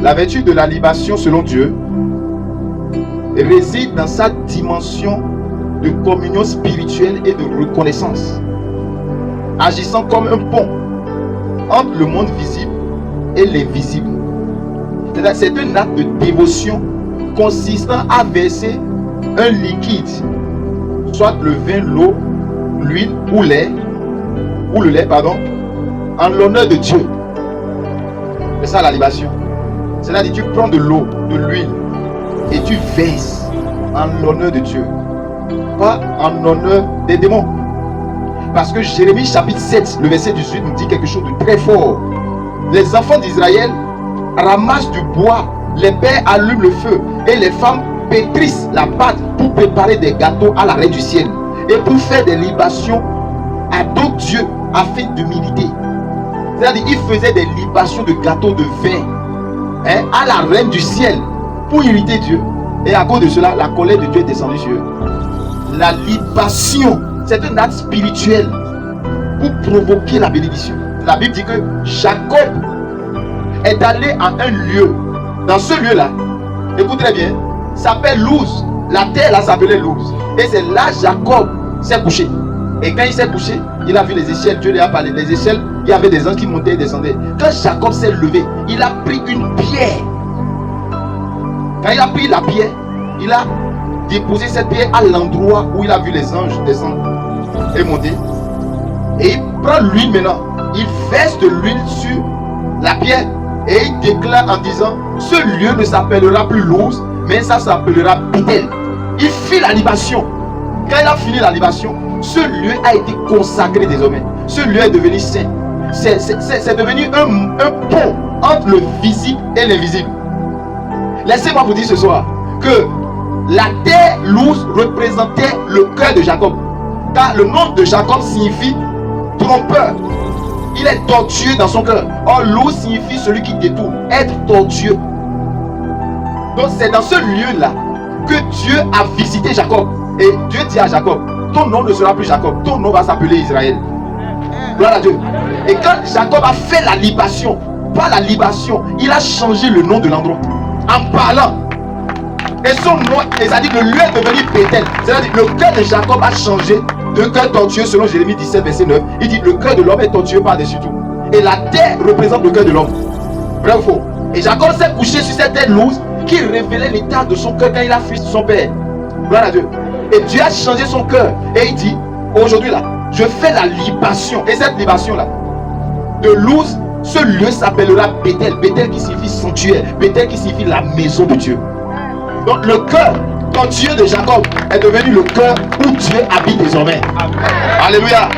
La vertu de la libation selon Dieu réside dans sa dimension de communion spirituelle et de reconnaissance, agissant comme un pont entre le monde visible et l'invisible. C'est un acte de dévotion consistant à verser un liquide, soit le vin, l'eau, l'huile ou le lait, en l'honneur de Dieu. C'est ça la libation. C'est-à-dire tu prends de l'eau, de l'huile et tu verses en l'honneur de Dieu, pas en honneur des démons. Parce que Jérémie chapitre 7, le verset 18 nous dit quelque chose de très fort. Les enfants d'Israël ramassent du bois, les pères allument le feu et les femmes pétrissent la pâte pour préparer des gâteaux à la reine du ciel et pour faire des libations à d'autres dieux afin de militer. C'est-à-dire ils faisaient des libations de gâteaux de vin à la reine du ciel pour irriter Dieu. Et à cause de cela, la colère de Dieu est descendue sur eux. La libation, c'est un acte spirituel pour provoquer la bénédiction. La Bible dit que Jacob est allé à un lieu. Dans ce lieu-là, écoutez très bien, s'appelle Luz. La terre là s'appelait Luz. Et c'est là Jacob s'est couché. Et quand il s'est couché, il a vu les échelles. Dieu lui a parlé. Les échelles, il y avait des anges qui montaient et descendaient. Quand Jacob s'est levé, il a pris une pierre. Quand il a pris la pierre, il a déposé cette pierre à l'endroit où il a vu les anges descendre et monter. Et il prend l'huile maintenant. Il verse de l'huile sur la pierre. Et il déclare en disant, ce lieu ne s'appellera plus Luz, mais ça s'appellera Bethel. Il fit la libation. Quand il a fini la libation, ce lieu a été consacré désormais. Ce lieu est devenu saint. C'est devenu un pont entre le visible et l'invisible. Laissez-moi vous dire ce soir que la terre Luz représentait le cœur de Jacob. Car le nom de Jacob signifie trompeur. Il est tortueux dans son cœur. Or, Luz signifie celui qui détourne, être tortueux. Donc, c'est dans ce lieu-là que Dieu a visité Jacob. Et Dieu dit à Jacob, ton nom ne sera plus Jacob, ton nom va s'appeler Israël. Gloire à Dieu. Et quand Jacob a fait la libation, pas la libation, il a changé le nom de l'endroit. En parlant. Et son nom, c'est-à-dire le lieu est devenu Bethel. C'est-à-dire le cœur de Jacob a changé de cœur tortueux selon Jérémie 17, verset 9. Il dit le cœur de l'homme est tortueux par-dessus tout. Et la terre représente le cœur de l'homme. Vrai ou faux? Et Jacob s'est couché sur cette terre Luz qui révélait l'état de son cœur quand il a fui son père. Gloire à Dieu. Et Dieu a changé son cœur. Et il dit, aujourd'hui là, je fais la libation. Et cette libation là, de Luz, ce lieu s'appellera Bethel. Bethel qui signifie sanctuaire. Bethel qui signifie la maison de Dieu. Donc le cœur tortueux de Jacob est devenu le cœur où Dieu habite désormais. Amen. Alléluia.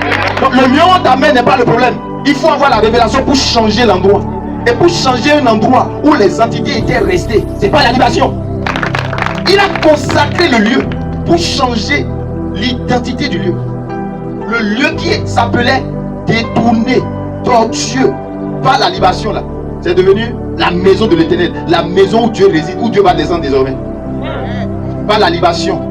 Donc le lion d'amen n'est pas le problème. Il faut avoir la révélation pour changer l'endroit. Et pour changer un endroit où les entités étaient restées, c'est pas la libation. Il a consacré le lieu pour changer l'identité du lieu. Le lieu qui s'appelait détourné, tortueux, pas la libation là. C'est devenu la maison de l'Éternel, la maison où Dieu réside, où Dieu va descendre désormais. Pas la libation,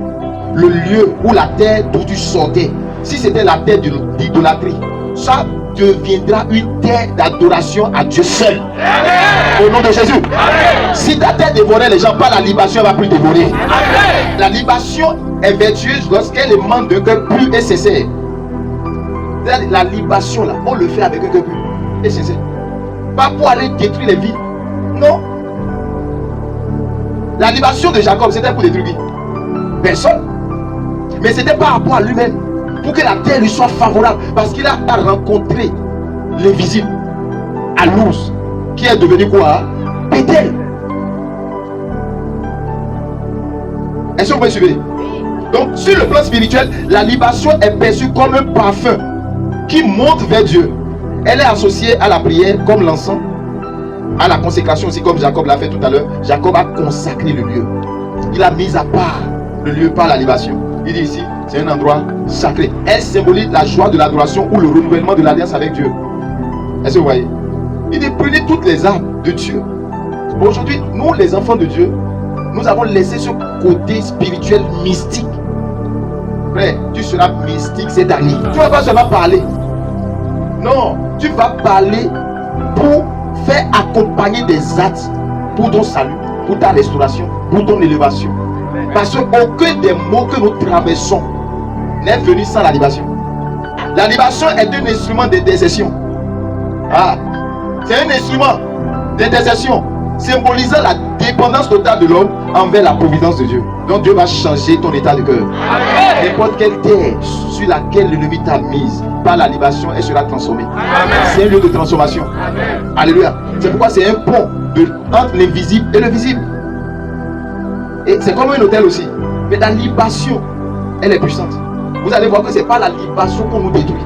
le lieu où la terre d'où tu sortais. Si c'était la terre d'idolâtrie, ça deviendra une terre d'adoration à Dieu seul. Amen. Au nom de Jésus. Amen. Si ta terre dévorait les gens, pas la libation, elle va plus dévorer. Amen. La libation est vertueuse lorsqu'elle émane d'un cœur pur et sincère. La libation là, on le fait avec un cœur pur et sincère. Pas pour aller détruire les vies. Non. La libation de Jacob, c'était pour détruire personne. Mais c'était par rapport à lui-même. Pour que la terre lui soit favorable. Parce qu'il a rencontré l'invisible à Luz, qui est devenu quoi? Bethel. Est-ce que vous pouvez suivre? Donc, sur le plan spirituel, la libation est perçue comme un parfum qui monte vers Dieu. Elle est associée à la prière comme l'encens, à la consécration aussi comme Jacob l'a fait tout à l'heure. Jacob a consacré le lieu. Il a mis à part le lieu par la libation. Il dit ici, c'est un endroit sacré. Elle symbolise la joie de l'adoration ou le renouvellement de l'alliance avec Dieu. Est-ce que vous voyez? Il dit, prenez toutes les armes de Dieu. Aujourd'hui, nous les enfants de Dieu, nous avons laissé ce côté spirituel mystique. Frère, tu seras mystique cette année. Tu ne vas pas seulement parler. Non, tu vas parler pour faire accompagner des actes, pour ton salut, pour ta restauration, pour ton élévation. Parce qu'aucun des maux que nous traversons n'est venu sans la libation. La libation est un instrument de désertion. Ah, c'est un instrument de désertion symbolisant la dépendance totale de l'homme envers la providence de Dieu. Donc Dieu va changer ton état de cœur. N'importe quelle terre sur laquelle l'ennemi t'a mise, par la libation, elle sera transformée. C'est un lieu de transformation. Amen. Alléluia. C'est pourquoi c'est un pont entre l'invisible et le visible. Et c'est comme un hôtel aussi. Mais la libation, elle est puissante. Vous allez voir que c'est pas la libation qu'on nous détruit.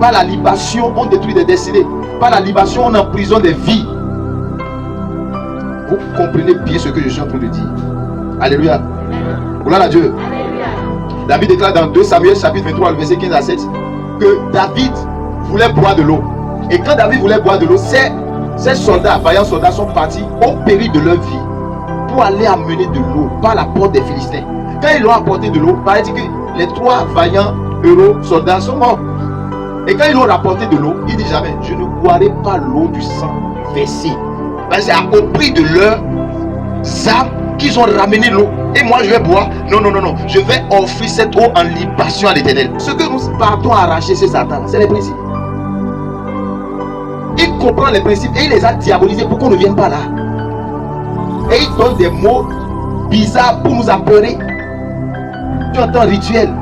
Par la libation, on détruit des destinées. Par la libation, on emprisonne des vies. Vous comprenez bien ce que je suis en train de dire. Alléluia. Gloire à Dieu. Alléluia. La Bible déclare dans 2 Samuel chapitre 23, le verset 15 à 7, que David voulait boire de l'eau. Et quand David voulait boire de l'eau, ces soldats, vaillants soldats, sont partis au péril de leur vie pour aller amener de l'eau par la porte des Philistins. Quand ils l'ont apporté de l'eau, paraît-il que les 3 vaillants héros soldats sont morts. Et quand ils l'ont rapporté de l'eau, il dit jamais, je ne boirai pas l'eau du sang versé. Parce que c'est au prix de leurs âmes qu'ils ont ramené l'eau. Et moi je vais boire. Non, non, non, non. Je vais offrir cette eau en libation à l'Éternel. Ce que nous partons arracher, c'est Satan. C'est les principes. Il comprend les principes et il les a diabolisés pour qu'on ne vienne pas là. Et il donne des mots bizarres pour nous apeurer. Tu entends rituel.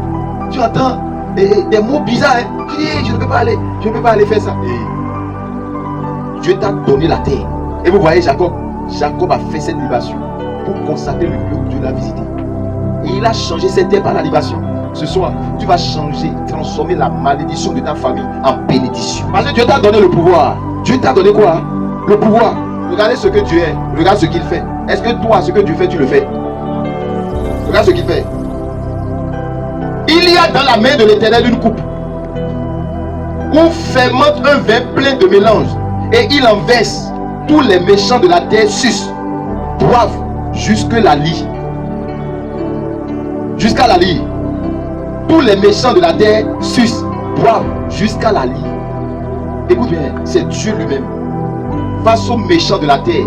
Tu entends des mots bizarres. Hein? Tu dis, je ne peux pas aller. Je ne peux pas aller faire ça. Et Dieu t'a donné la terre. Et vous voyez Jacob. Jacob a fait cette libation pour consacrer le lieu où Dieu l'a visité. Et il a changé cette terre par la libation. Ce soir, tu vas changer, transformer la malédiction de ta famille en bénédiction. Parce que Dieu t'a donné le pouvoir. Dieu t'a donné quoi? Le pouvoir. Regardez ce que tu es. Regarde ce qu'il fait. Est-ce que toi, ce que tu fais, tu le fais? Regarde ce qu'il fait. Il y a dans la main de l'Éternel une coupe où fermente un vin plein de mélange. Et il en verse. Tous les méchants de la terre sucent, boivent jusque la lie. Jusqu'à la lie. Tous les méchants de la terre sucent, boivent jusqu'à la lie. Écoute bien, c'est Dieu lui-même. Face aux méchants de la terre,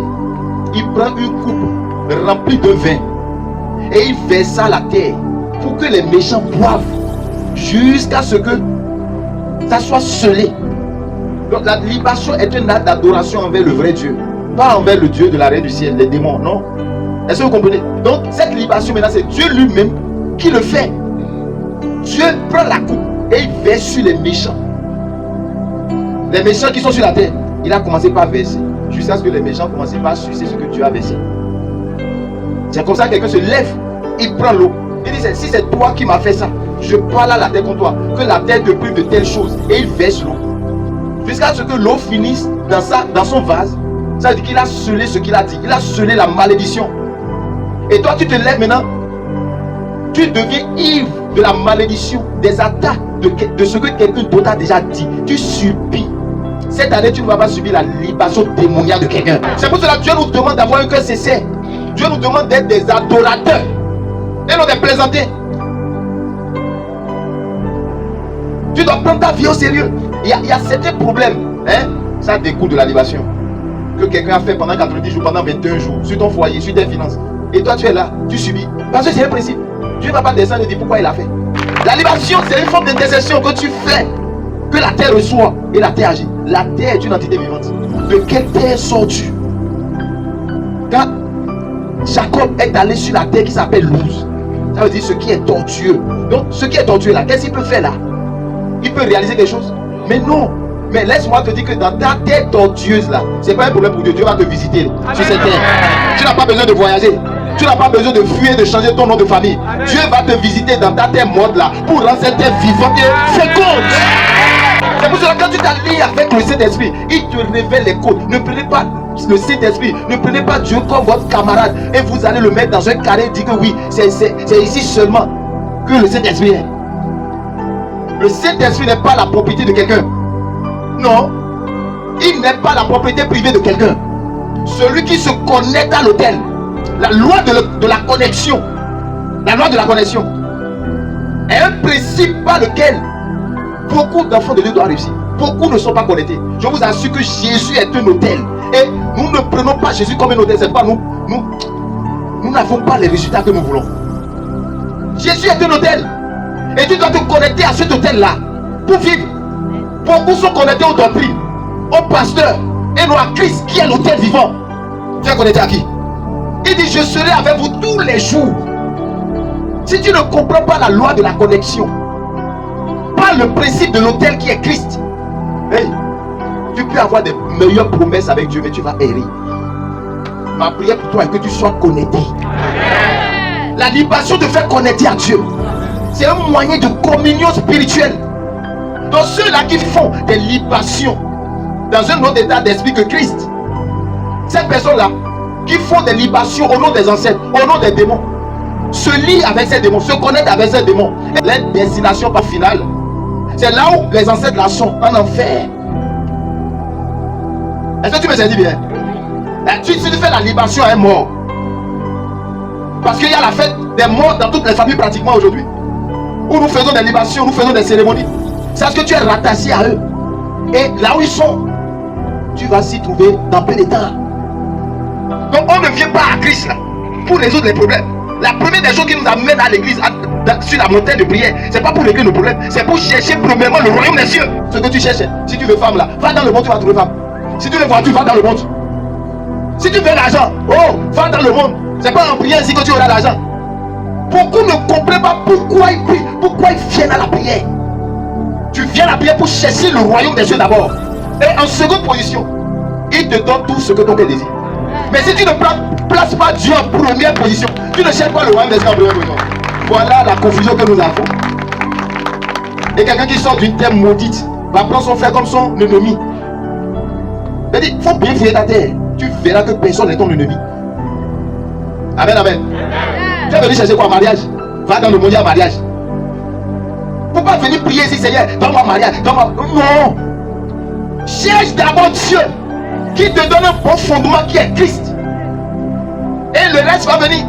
il prend une coupe remplie de vin et il verse à la terre pour que les méchants boivent jusqu'à ce que ça soit scellé. Donc la libation est un acte d'adoration envers le vrai Dieu, pas envers le Dieu de l'arrêt du ciel, les démons, non. Est-ce que vous comprenez? Donc cette libation maintenant c'est Dieu lui-même qui le fait. Dieu prend la coupe et il verse sur les méchants. Les méchants qui sont sur la terre, il a commencé par verser jusqu'à ce que les méchants commencent par sucer ce que Dieu a versé. C'est comme ça que quelqu'un se lève, il prend l'eau. Il dit, si c'est toi qui m'as fait ça, je parle à la terre contre toi, que la terre te prive de telles choses. Et il verse l'eau. Jusqu'à ce que l'eau finisse dans son vase. Ça veut dire qu'il a scellé ce qu'il a dit. Il a scellé la malédiction. Et toi tu te lèves maintenant. Tu deviens ivre de la malédiction, des attaques, de ce que quelqu'un d'autre a déjà dit. Tu subis. Cette année tu ne vas pas subir la libation démoniaque de quelqu'un. C'est pour cela que Dieu nous demande d'avoir un cœur sincère. Dieu nous demande d'être des adorateurs et non des plaisantés. Tu dois prendre ta vie au sérieux. Il y a certains problèmes, hein? Ça découle de la libation que quelqu'un a fait pendant 90 jours, pendant 21 jours, sur ton foyer, sur tes finances. Et toi tu es là, tu subis. Parce que c'est un principe. Dieu ne va pas descendre et dire pourquoi il a fait. La libation, c'est une forme d'intercession que tu fais, que la terre reçoit et la terre agit. La terre est une entité vivante. De quelle terre sors-tu? Quand Jacob est allé sur la terre qui s'appelle Luz, ça veut dire ce qui est tortueux. Donc ce qui est tortueux là, qu'est-ce qu'il peut faire là? Il peut réaliser quelque chose? Mais non. Mais laisse-moi te dire que dans ta terre tortueuse là, c'est pas un problème pour Dieu. Dieu va te visiter sur cette terre. Tu n'as pas besoin de voyager. Tu n'as pas besoin de fuir, de changer ton nom de famille. Dieu va te visiter dans ta terre morte là pour rendre cette terre vivante et féconde. C'est pour cela que quand tu t'allies avec le Saint-Esprit, il te révèle les codes. Ne prenez pas le Saint-Esprit, ne prenez pas Dieu comme votre camarade et vous allez le mettre dans un carré et dire que oui, c'est ici seulement que le Saint-Esprit est. Le Saint-Esprit n'est pas la propriété de quelqu'un. Non, il n'est pas la propriété privée de quelqu'un. Celui qui se connecte à l'autel, la loi de la connexion, la loi de la connexion est un principe par lequel beaucoup d'enfants de Dieu doivent réussir. Beaucoup ne sont pas connectés. Je vous assure que Jésus est un autel. Et nous ne prenons pas Jésus comme un hôtel. C'est pas nous. Nous n'avons pas les résultats que nous voulons. Jésus est un hôtel. Et tu dois te connecter à cet hôtel-là pour vivre. Beaucoup sont connectés aux doctrines, au pasteur et non à Christ qui est l'hôtel vivant. Tu es connecté à qui? Il dit je serai avec vous tous les jours. Si tu ne comprends pas la loi de la connexion, pas le principe de l'hôtel qui est Christ, hey, tu peux avoir des meilleures promesses avec Dieu, mais tu vas errer. Ma prière pour toi est que tu sois connecté. La libation te fait connecter à Dieu. C'est un moyen de communion spirituelle. Donc ceux-là qui font des libations dans un autre état d'esprit que Christ, ces personnes-là qui font des libations au nom des ancêtres, au nom des démons, se lient avec ces démons, se connectent avec ces démons. Leur destination pas finale, c'est là où les ancêtres là sont, en enfer. Est-ce que tu me sais bien? Si tu fais la libation à un mort, parce qu'il y a la fête des morts dans toutes les familles pratiquement aujourd'hui, où nous faisons des libations, nous faisons des cérémonies, c'est parce que tu es rattaché à eux. Et là où ils sont, tu vas s'y trouver dans peu de temps. Donc on ne vient pas à Christ là pour résoudre les problèmes. La première des choses qui nous amène à l'église, sur la montagne de prière, c'est pas pour régler nos problèmes, c'est pour chercher premièrement le royaume des cieux. Ce que tu cherches, si tu veux femme là, va dans le monde, tu vas trouver femme. Si tu veux voiture, va dans le monde. Si tu veux l'argent, oh, va dans le monde. C'est pas en prière ici que tu auras l'argent. Beaucoup ne comprennent pas pourquoi ils prient, pourquoi ils viennent à la prière. Tu viens à la prière pour chercher le royaume des cieux d'abord. Et en seconde position, il te donne tout ce que ton cœur désire. Mais si tu ne places pas Dieu en première position, tu ne cherches pas le royaume des cieux en première position. Voilà la confusion que nous avons. Et quelqu'un qui sort d'une terre maudite va prendre son frère comme son ennemi. Il faut bien fouiller ta terre. Tu verras que personne n'est ton ennemi. Amen, amen. Tu es venu chercher quoi? Mariage? Va dans le mondial mariage. Faut pas venir prier ici, Seigneur, donne-moi mariage, donne-moi. Non. Cherche d'abord Dieu qui te donne un bon fondement qui est Christ. Et le reste va venir.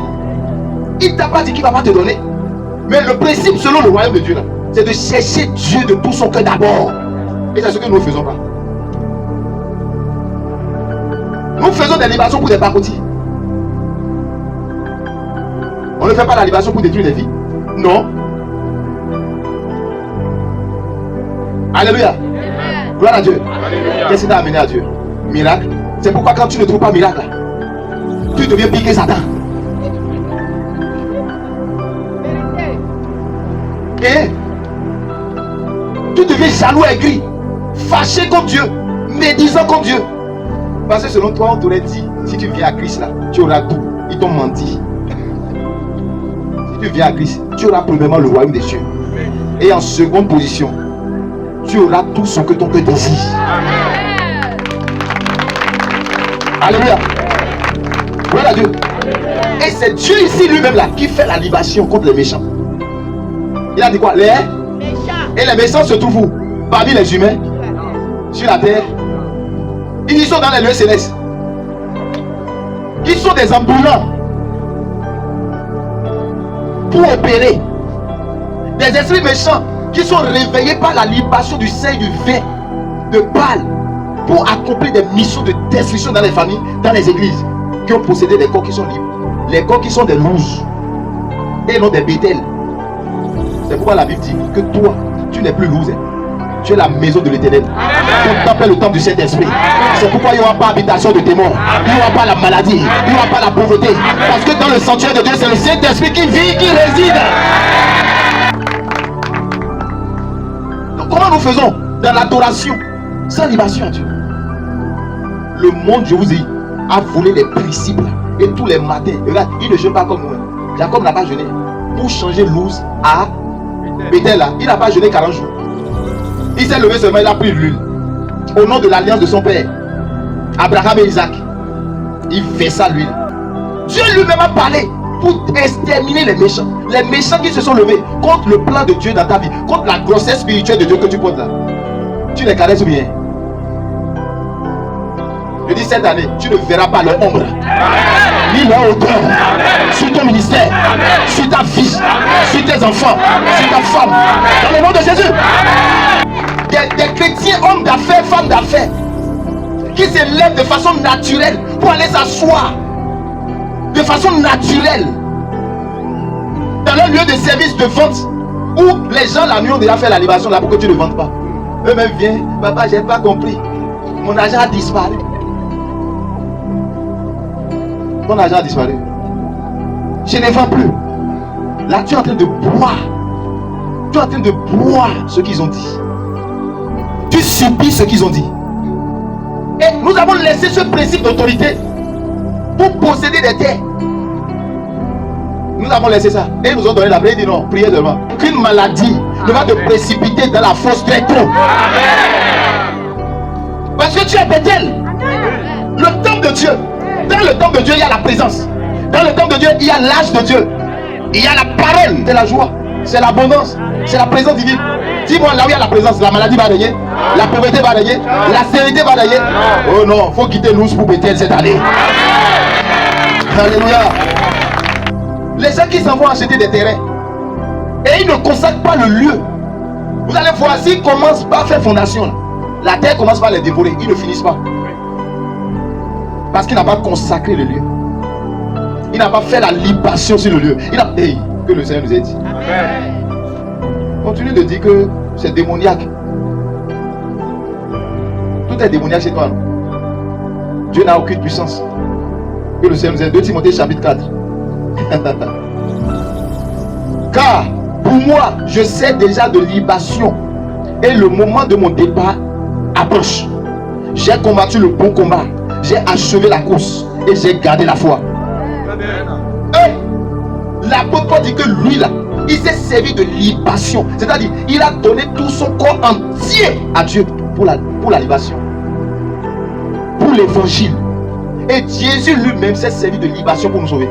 Il t'a pas dit qu'il va pas te donner. Mais le principe selon le royaume de Dieu, c'est de chercher Dieu de tout son cœur d'abord. Et c'est ce que nous ne faisons pas. Nous faisons des libations pour des pacotis. On ne fait pas la libation pour détruire les vies. Non. Alléluia. Gloire à Dieu. Qu'est-ce qui t'a amené à Dieu? Miracle. C'est pourquoi quand tu ne trouves pas miracle, tu deviens piqué Satan. Et tu deviens jaloux, aigri, fâché contre Dieu, médisant contre Dieu. Parce que selon toi, on t'aurait dit, si tu viens à Christ là, tu auras tout. Ils t'ont menti. Si tu viens à Christ, tu auras premièrement le royaume des cieux. Et en seconde position, tu auras tout ce que ton cœur désire. Alléluia. Voilà Dieu. Et c'est Dieu ici lui-même là qui fait la libation contre les méchants. Il a dit quoi? Les méchants. Et les méchants se trouvent où? Parmi les humains, sur la terre. Ils sont dans les lieux célestes. Ils sont des ambulants pour opérer. Des esprits méchants qui sont réveillés par la libation du sein du vin de Baal pour accomplir des missions de destruction dans les familles, dans les églises, qui ont possédé des corps qui sont libres. Les corps qui sont des louses et non des bétels. C'est pourquoi la Bible dit que toi, tu n'es plus loser. Tu es la maison de l'Éternel. Ton temple est le temple du Saint-Esprit. C'est pourquoi il n'y aura pas habitation de démons. Il n'y aura pas la maladie. Il n'y aura pas la pauvreté. Parce que dans le sanctuaire de Dieu, c'est le Saint-Esprit qui vit, qui réside. Donc comment nous faisons dans l'adoration sans libation à Dieu? Le monde, je vous dis, a volé les principes. Et tous les matins, regarde, il ne jeûne pas comme nous. Jacob n'a pas jeûné. Pour changer l'ours à Bethel, il n'a pas jeûné 40 jours. Il s'est levé seulement, il a pris l'huile. Au nom de l'alliance de son père, Abraham et Isaac, il versa l'huile. Dieu lui-même a parlé pour exterminer les méchants. Les méchants qui se sont levés contre le plan de Dieu dans ta vie, contre la grossesse spirituelle de Dieu que tu portes là. Tu les caresses bien. Je dis cette année, tu ne verras pas leur ombre, ni leur hauteur sur ton ministère, sur ta vie, sur tes enfants, sur ta femme. Dans le nom de Jésus. Des chrétiens, hommes d'affaires, femmes d'affaires, qui s'élèvent de façon naturelle pour aller s'asseoir de façon naturelle dans leur lieu de service de vente où les gens la nuit ont déjà fait la libation là pour que tu ne vendes pas. Eux-mêmes viennent, papa, j'ai pas compris. Mon argent a disparu. Ton argent a disparu. Je ne vends plus. Là, tu es en train de boire. Tu es en train de boire ce qu'ils ont dit. Tu subis ce qu'ils ont dit. Et nous avons laissé ce principe d'autorité pour posséder des terres. Nous avons laissé ça. Et ils nous ont donné la prière. Ils disent non, priez seulement. Qu'une maladie ne va te précipiter dans la fosse très tôt. Parce que tu es Bethel. Le temple de Dieu. Dans le temple de Dieu, il y a la présence. Dans le temple de Dieu, il y a l'âge de Dieu. Il y a la parole. C'est la joie. C'est l'abondance. C'est la présence divine. Dis-moi, là où il y a la présence, la maladie va régner. La pauvreté va régner. La sérénité va régner. Oh non, il faut quitter nous pour Bethel cette année. Alléluia. Les gens qui s'en vont acheter des terrains et ils ne consacrent pas le lieu. Vous allez voir, s'ils commencent par faire fondation, la terre commence par les dévorer. Ils ne finissent pas. Parce qu'il n'a pas consacré le lieu. Il n'a pas fait la libation sur le lieu. Il a... Hey, que le Seigneur nous ait dit. Amen. Continue de dire que c'est démoniaque. Tout est démoniaque chez toi. Dieu n'a aucune puissance. Que le Seigneur nous ait dit. 2 Timothée chapitre 4. Car pour moi, je sais déjà de libation et le moment de mon départ approche. J'ai combattu le bon combat. J'ai achevé la course et j'ai gardé la foi. L'apôtre Paul dit que lui là, il s'est servi de libation. C'est-à-dire, il a donné tout son corps entier à Dieu pour la libation. Pour l'évangile. Et Jésus lui-même s'est servi de libation pour nous sauver.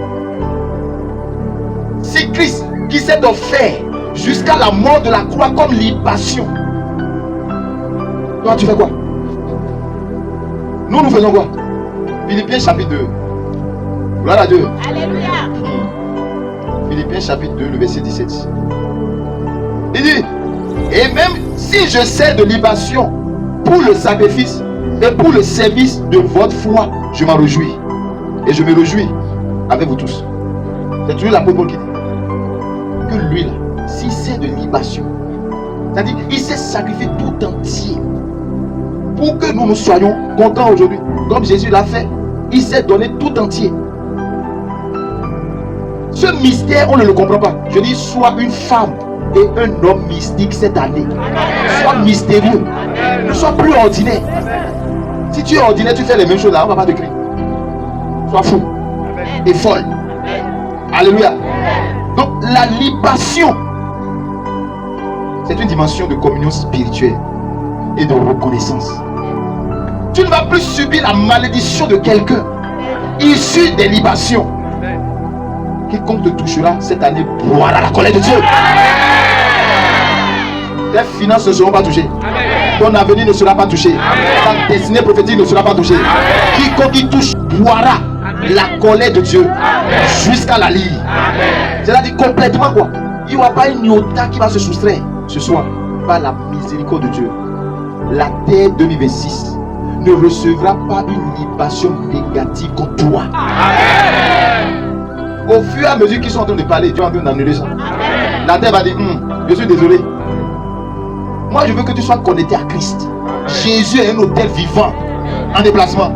C'est Christ qui s'est offert jusqu'à la mort de la croix comme libation. Toi, tu fais quoi? Nous faisons quoi? Philippiens chapitre 2. Gloire à Dieu. Alléluia. Philippiens chapitre 2, le verset 17. Il dit, et même si je sers de libation pour le sacrifice et pour le service de votre foi, je m'en réjouis. Et je me réjouis avec vous tous. C'est toujours l'apôtre Paul qui dit que lui là, s'il sert de libation, c'est-à-dire il s'est sacrifié tout entier pour que nous soyons contents aujourd'hui. Comme Jésus l'a fait, il s'est donné tout entier. Ce mystère, on ne le comprend pas. Je dis, sois une femme et un homme mystique cette année. Sois mystérieux. Ne sois plus ordinaire. Si tu es ordinaire, tu fais les mêmes choses là, on ne va pas te crier. Sois fou et folle. Alléluia. Donc la libation, c'est une dimension de communion spirituelle et de reconnaissance. Tu ne vas plus subir la malédiction de quelqu'un issu des libations. Quiconque te touchera cette année boira la colère de Dieu. Tes finances ne seront pas touchées. Ton avenir ne sera pas touché. Ta destinée prophétique ne sera pas touchée. Quiconque y touche boira la colère de Dieu jusqu'à la lie. C'est-à-dire complètement quoi. Il n'y aura pas une iota qui va se soustraire ce soir par la miséricorde de Dieu. La terre 2026 ne recevra pas une libation négative contre toi. Au fur et à mesure qu'ils sont en train de parler, Dieu est en train d'annuler ça. La terre va dire, je suis désolé. Moi je veux que tu sois connecté à Christ. Jésus est un hôtel vivant en déplacement.